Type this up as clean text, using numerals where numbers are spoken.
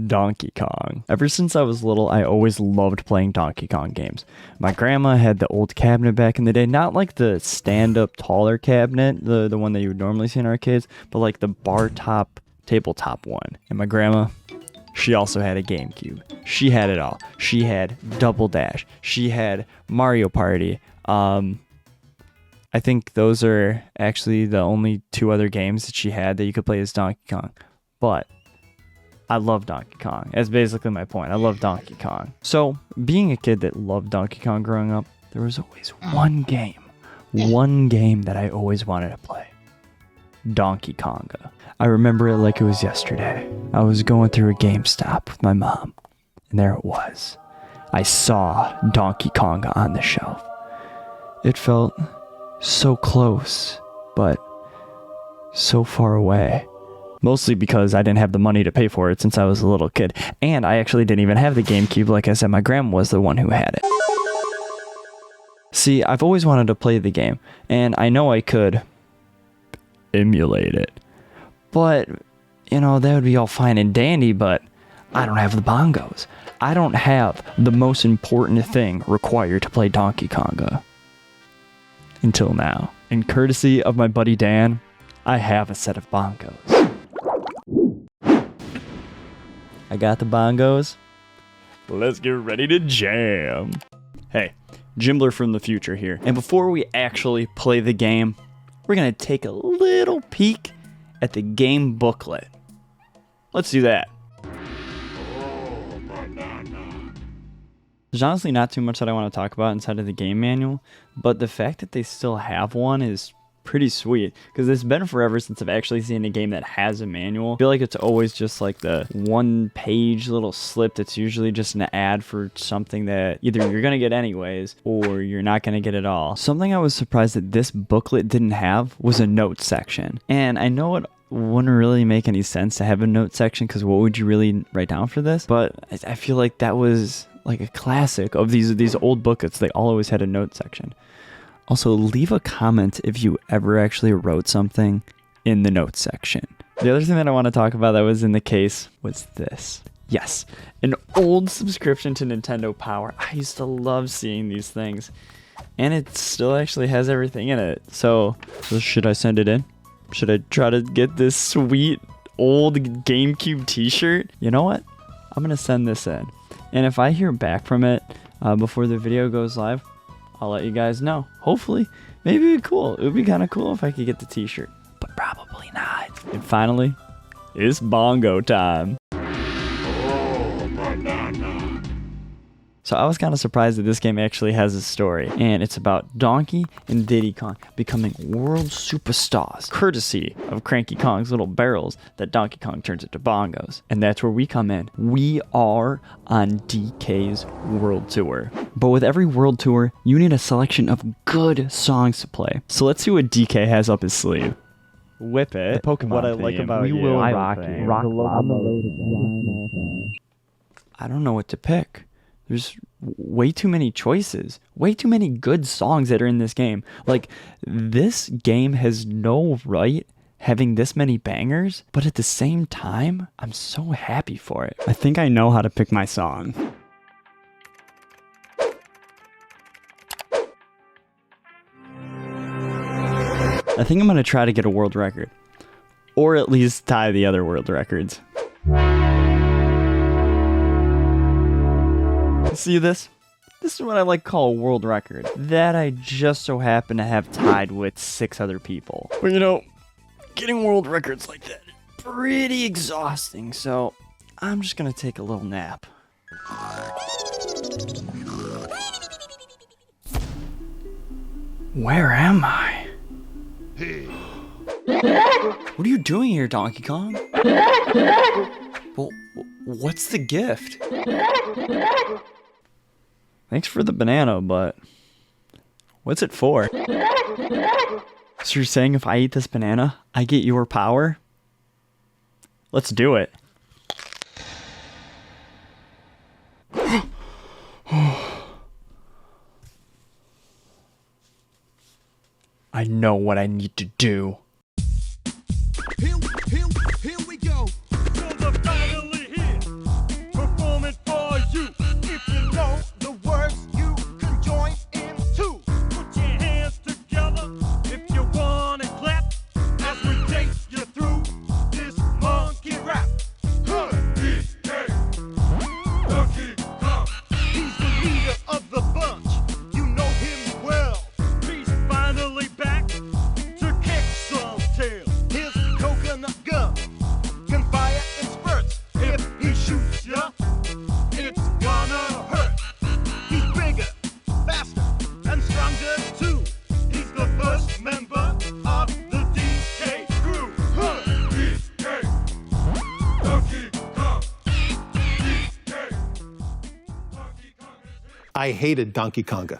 Donkey Kong. Ever since I was little, I always loved playing Donkey Kong games. My grandma had the old cabinet back in the day, not like the stand-up taller cabinet, the one that you would normally see in arcades, but like the bar top, tabletop one. And my grandma, she also had a GameCube. She had it all. She had Double Dash. She had Mario Party. I think those are actually the only two other games that she had that you could play as Donkey Kong. But I love Donkey Kong. That's basically my point. I love Donkey Kong. So, being a kid that loved Donkey Kong growing up, there was always one game that I always wanted to play. Donkey Konga. I remember it like it was yesterday. I was going through a GameStop with my mom, and there it was. I saw Donkey Konga on the shelf. It felt so close, but so far away. Mostly because I didn't have the money to pay for it since I was a little kid. And I actually didn't even have the GameCube. Like I said, my grandma was the one who had it. See, I've always wanted to play the game, and I know I could emulate it. But, you know, that would be all fine and dandy, but I don't have the bongos. I don't have the most important thing required to play Donkey Konga. Until now. And courtesy of my buddy Dan, I have a set of bongos. I got the bongos. Let's get ready to jam. Hey, Jimblur from the future here. And before we actually play the game, we're going to take a little peek at the game booklet. Let's do that. There's honestly not too much that I want to talk about inside of the game manual, but the fact that they still have one is pretty sweet, because it's been forever since I've actually seen a game that has a manual. I feel like it's always just like the one-page little slip that's usually just an ad for something that either you're going to get anyways, or you're not going to get at all. Something I was surprised that this booklet didn't have was a note section. And I know it wouldn't really make any sense to have a note section, because what would you really write down for this? But I feel like that was like a classic of these old booklets. They all always had a note section. Also, leave a comment if you ever actually wrote something in the notes section. The other thing that I want to talk about that was in the case was this. Yes, an old subscription to Nintendo Power. I used to love seeing these things, and it still actually has everything in it. So should I send it in? Should I try to get this sweet old GameCube t-shirt? You know what? I'm going to send this in. And if I hear back from it before the video goes live, I'll let you guys know. Hopefully, maybe it'd be cool. It would be kind of cool if I could get the t-shirt, but probably not. And finally, it's Bongo time. So I was kind of surprised that this game actually has a story, and it's about Donkey and Diddy Kong becoming world superstars, courtesy of Cranky Kong's little barrels that Donkey Kong turns into bongos. And that's where we come in. We are on DK's world tour. But with every world tour, you need a selection of good songs to play. So let's see what DK has up his sleeve. Whip it. The Pokemon what I like about you. We will rock it. Rock I don't know what to pick. There's way too many choices, way too many good songs that are in this game. Like, this game has no right having this many bangers, but at the same time, I'm so happy for it. I think I know how to pick my song. I think I'm going to try to get a world record, or at least tie the other world records. See this? This is what I like to call a world record. That I just so happen to have tied with 6 other people. But you know, getting world records like that is pretty exhausting, so I'm just gonna take a little nap. Where am I? What are you doing here, Donkey Kong? Well, what's the gift? Thanks for the banana, but what's it for? So you're saying if I eat this banana, I get your power? Let's do it. I know what I need to do. Here we go. 2. He's the first member of the DK crew. DK. Donkey Kong. DK. Donkey Kong. I hated Donkey Konga.